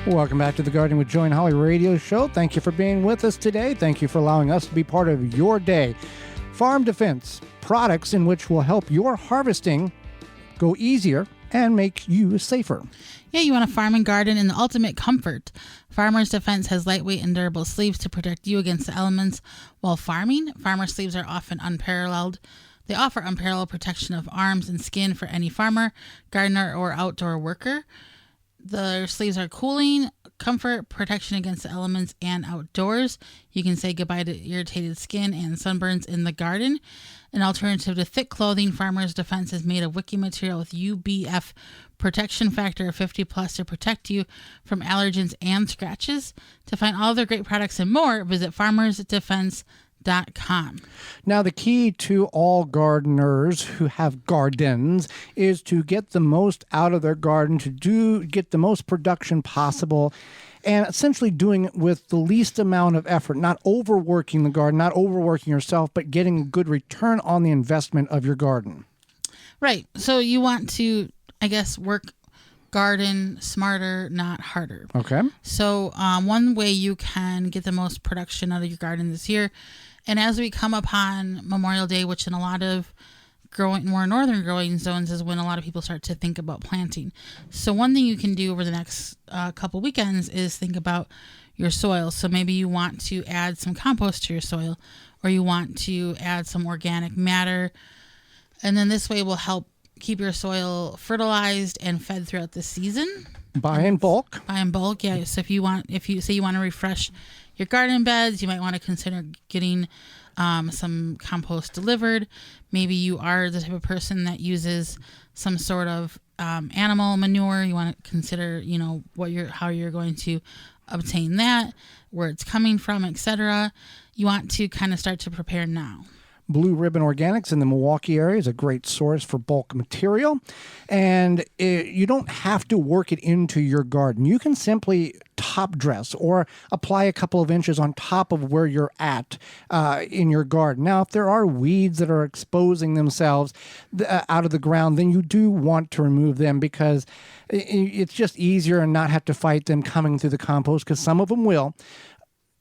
Welcome back to the Gardening with Joy and Holly radio show. Thank you for being with us today. Thank you for allowing us to be part of your day. Farm Defense, products in which will help your harvesting go easier and make you safer. Yeah, you want to farm and garden in the ultimate comfort. Farmer's Defense has lightweight and durable sleeves to protect you against the elements while farming. Farmer sleeves are often unparalleled. They offer unparalleled protection of arms and skin for any farmer, gardener, or outdoor worker. The sleeves are cooling, comfort, protection against the elements, and outdoors. You can say goodbye to irritated skin and sunburns in the garden. An alternative to thick clothing, Farmer's Defense is made of wicking material with UBF protection factor of 50 plus to protect you from allergens and scratches. To find all their great products and more, visit farmersdefense.com. Now, the key to all gardeners who have gardens is to get the most out of their garden, to get the most production possible, and essentially doing it with the least amount of effort, not overworking the garden, not overworking yourself, but getting a good return on the investment of your garden. Right. So you want to, I guess, garden smarter, not harder. Okay. So one way you can get the most production out of your garden this year, and as we come upon Memorial Day, which in a lot of more northern growing zones is when a lot of people start to think about planting. So one thing you can do over the next couple weekends is think about your soil. So maybe you want to add some compost to your soil, or you want to add some organic matter, and then this way will help keep your soil fertilized and fed throughout the season. Buy in bulk, yeah. So if you say you want to refresh your garden beds, you might want to consider getting some compost delivered. Maybe you are the type of person that uses some sort of animal manure. You want to consider, how you're going to obtain that, where it's coming from, etc. You want to kind of start to prepare now. Blue Ribbon Organics in the Milwaukee area is a great source for bulk material, and you don't have to work it into your garden. You can simply top dress or apply a couple of inches on top of where you're at in your garden. Now, if there are weeds that are exposing themselves out of the ground, then you do want to remove them, because it's just easier and not have to fight them coming through the compost, because some of them will.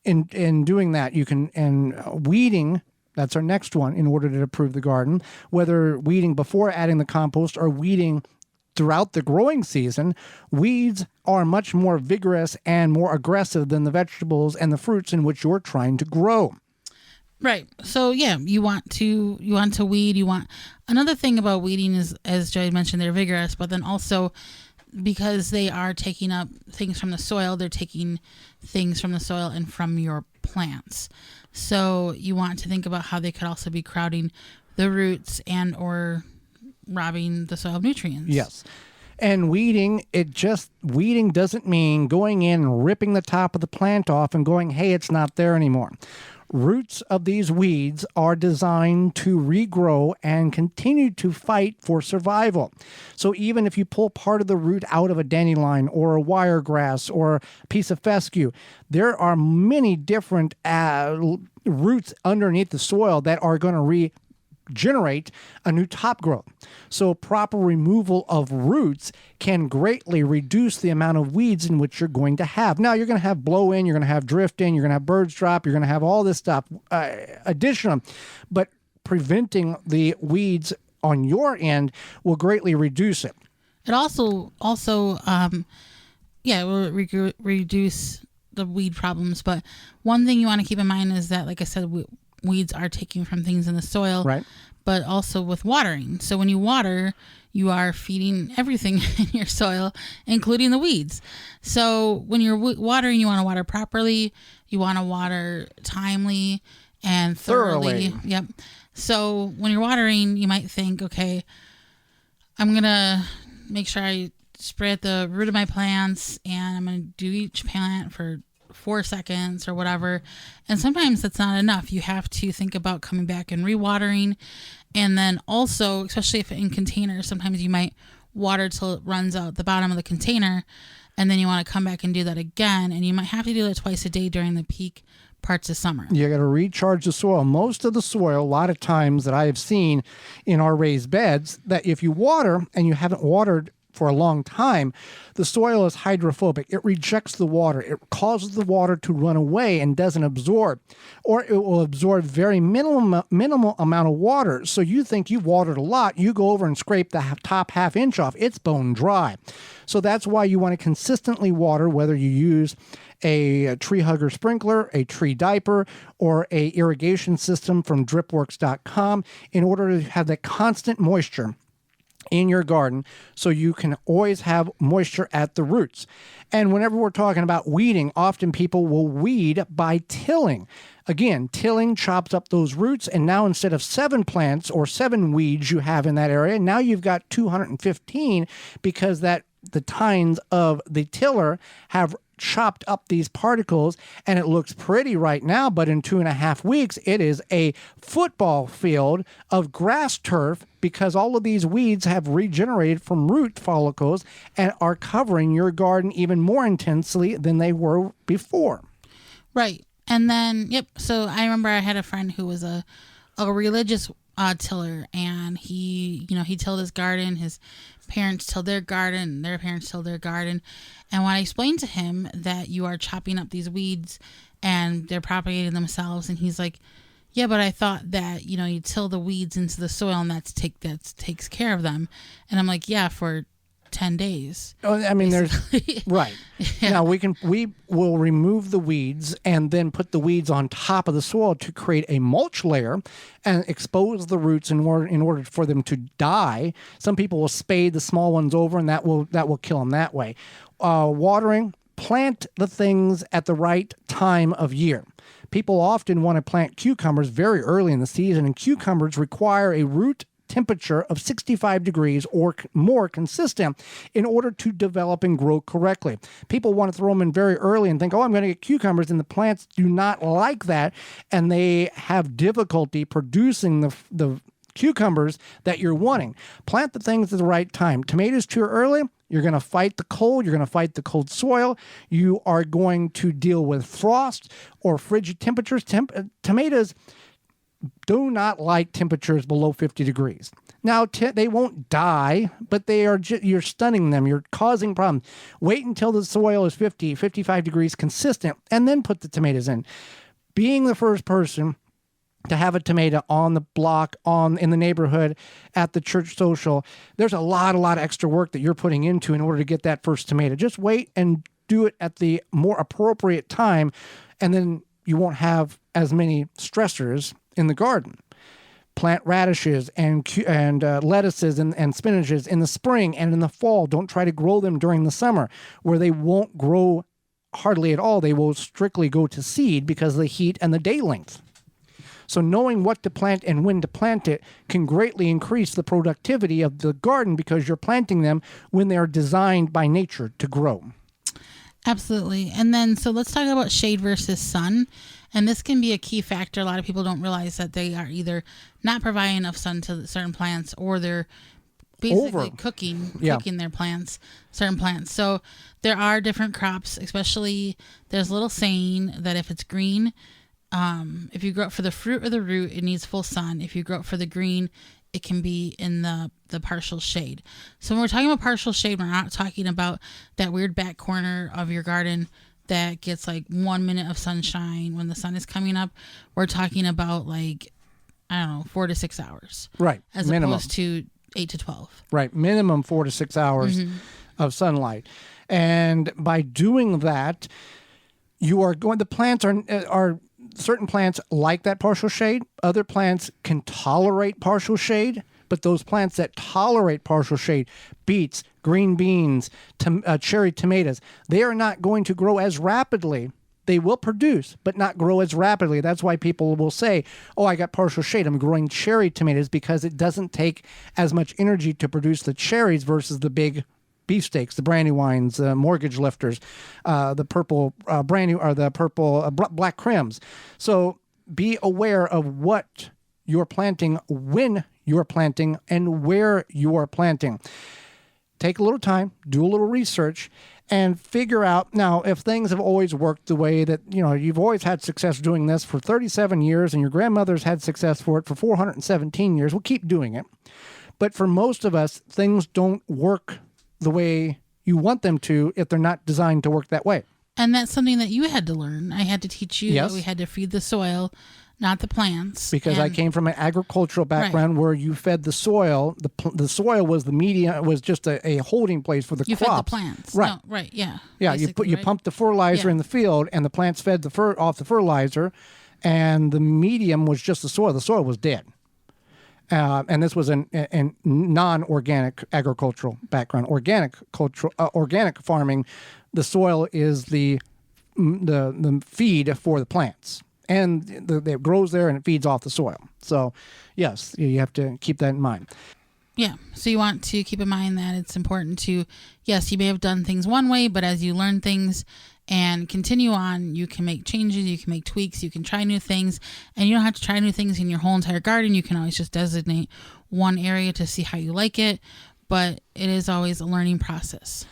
In doing that, you can, and weeding, that's our next one in order to improve the garden. Whether weeding before adding the compost or weeding throughout the growing season, weeds are much more vigorous and more aggressive than the vegetables and the fruits in which you're trying to grow. Right. So yeah, you want to weed. Another thing about weeding is, as Joy mentioned, they're vigorous, but then also because they are taking up things from the soil, they're taking things from the soil and from your plants. So you want to think about how they could also be crowding the roots and or robbing the soil of nutrients. Yes. And weeding doesn't mean going in and ripping the top of the plant off and going, hey, it's not there anymore. Roots of these weeds are designed to regrow and continue to fight for survival. So even if you pull part of the root out of a dandelion or a wiregrass or a piece of fescue, there are many different roots underneath the soil that are going to regenerate a new top growth. So proper removal of roots can greatly reduce the amount of weeds in which you're going to have. Now, you're going to have blow in, you're going to have drift in, you're going to have birds drop, you're going to have all this stuff additional, but preventing the weeds on your end will greatly reduce it. It also will reduce the weed problems. But one thing you want to keep in mind is that, like I said, weeds are taking from things in the soil, right? But also with watering. So when you water, you are feeding everything in your soil, including the weeds. So when you're watering, you want to water properly. You want to water timely and thoroughly. Yep. So when you're watering, you might think, okay, I'm going to make sure I spray at the root of my plants, and I'm going to do each plant for 4 seconds or whatever. And sometimes that's not enough. You have to think about coming back and rewatering. And then also, especially if in containers, sometimes you might water till it runs out the bottom of the container, and then you want to come back and do that again. And you might have to do that twice a day during the peak parts of summer. You got to recharge the soil. Most of the soil, a lot of times that I have seen in our raised beds, that if you water and you haven't watered for a long time, the soil is hydrophobic. It rejects the water. It causes the water to run away and doesn't absorb, or it will absorb very minimal amount of water. So you think you've watered a lot, you go over and scrape the top half inch off. It's bone dry. So that's why you want to consistently water, whether you use a tree hugger sprinkler, a tree diaper, or a irrigation system from dripworks.com, in order to have that constant moisture in your garden, so you can always have moisture at the roots. And whenever we're talking about weeding, often people will weed by tilling. Again, tilling chops up those roots, and now instead of 7 plants or 7 weeds you have in that area, now you've got 215, because the tines of the tiller have chopped up these particles, and it looks pretty right now, but in 2.5 weeks, it is a football field of grass turf, because all of these weeds have regenerated from root follicles and are covering your garden even more intensely than they were before. Right. And then, so I remember I had a friend who was a religious tiller, and he tilled his garden. His parents tilled their garden, their parents tilled their garden. And when I explained to him that you are chopping up these weeds and they're propagating themselves, and he's like, yeah, but I thought that, you till the weeds into the soil and that takes care of them. And I'm like, yeah, for 10 days. Oh, I mean, basically. there's right. Yeah. Now we will remove the weeds and then put the weeds on top of the soil to create a mulch layer and expose the roots in order for them to die. Some people will spade the small ones over, and that will kill them that way. Watering, plant the things at the right time of year. People often want to plant cucumbers very early in the season, and cucumbers require a root temperature of 65 degrees or more consistent in order to develop and grow correctly. People want to throw them in very early and think, oh, I'm going to get cucumbers, and the plants do not like that, and they have difficulty producing the cucumbers that you're wanting. Plant the things at the right time. Tomatoes too early, you're going to fight the cold. You're going to fight the cold soil. You are going to deal with frost or frigid temperatures. Tomatoes do not like temperatures below 50 degrees. Now, they won't die, but you're stunning them. You're causing problems. Wait until the soil is 50, 55 degrees consistent, and then put the tomatoes in. Being the first person to have a tomato on the block, in the neighborhood, at the church social, there's a lot of extra work that you're putting into in order to get that first tomato. Just wait and do it at the more appropriate time, and then you won't have as many stressors in the garden. Plant radishes and lettuces and spinaches in the spring and in the fall. Don't try to grow them during the summer, where they won't grow hardly at all. They will strictly go to seed because of the heat and the day length. So knowing what to plant and when to plant it can greatly increase the productivity of the garden, because you're planting them when they're designed by nature to grow. Absolutely. And then, so let's talk about shade versus sun. And this can be a key factor. A lot of people don't realize that they are either not providing enough sun to certain plants, or they're basically cooking their plants, certain plants. So there are different crops, especially there's a little saying that if it's green, if you grow it for the fruit or the root, it needs full sun. If you grow it for the green, it can be in the partial shade. So when we're talking about partial shade, we're not talking about that weird back corner of your garden that gets like 1 minute of sunshine when the sun is coming up. We're talking about 4 to 6 hours. Right. As minimum. Opposed to 8 to 12. Right. Minimum 4 to 6 hours of sunlight. And by doing that, the plants are certain plants like that partial shade. Other plants can tolerate partial shade, but those plants that tolerate partial shade, beets, green beans, cherry tomatoes, they are not going to grow as rapidly. They will produce, but not grow as rapidly. That's why people will say, oh, I got partial shade, I'm growing cherry tomatoes, because it doesn't take as much energy to produce the cherries versus the big beefsteaks, the brandywines, mortgage lifters, the purple black crims. So be aware of what you're planting, when you're planting, and where you are planting. Take a little time, do a little research, and figure out, now, if things have always worked the way that, you've always had success doing this for 37 years, and your grandmother's had success for it for 417 years, we'll keep doing it. But for most of us, things don't work the way you want them to if they're not designed to work that way. And that's something that you had to learn. I had to teach you Yes. that we had to feed the soil, not the plants. Because I came from an agricultural background where you fed the soil. The soil was the media, was just a holding place for the you crops. fed the plants. Right. No, right. Yeah. Yeah. You pumped the fertilizer in the field, and the plants fed off the fertilizer, and the medium was just the soil. The soil was dead. And this was an non-organic agricultural background. Organic farming, the soil is the feed for the plants, and it grows there and it feeds off the soil. So, yes, you have to keep that in mind. Yeah. So you want to keep in mind that it's important to, yes, you may have done things one way, but as you learn things and continue on, you can make changes, you can make tweaks, you can try new things, and you don't have to try new things in your whole entire garden. You can always just designate one area to see how you like it, but it is always a learning process.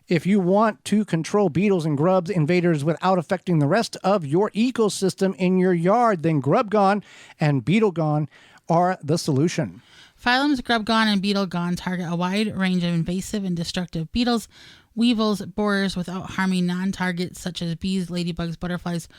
If you want to control beetles and grubs invaders without affecting the rest of your ecosystem in your yard, then Grub Gone and Beetle Gone are the solution. Phylums Grub Gone and Beetle Gone target a wide range of invasive and destructive beetles, weevils, borers without harming non-targets such as bees, ladybugs, butterflies,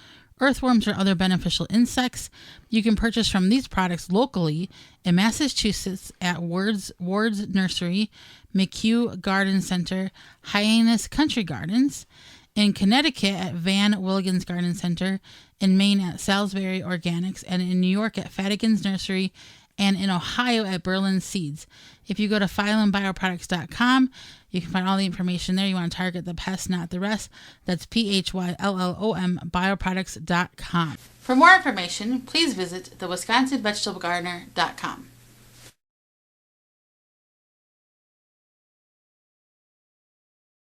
earthworms, or other beneficial insects. You can purchase from these products locally in Massachusetts at Ward's Nursery, McHugh Garden Center, Hyannis Country Gardens, in Connecticut at Van Willigens Garden Center, in Maine at Salisbury Organics, and in New York at Fadigan's Nursery, and in Ohio at Berlin Seeds. If you go to phyllumbioproducts.com, you can find all the information there. You want to target the pests, not the rest. That's PHYLLOM bioproducts.com. For more information, please visit thewisconsinvegetablegardener.com.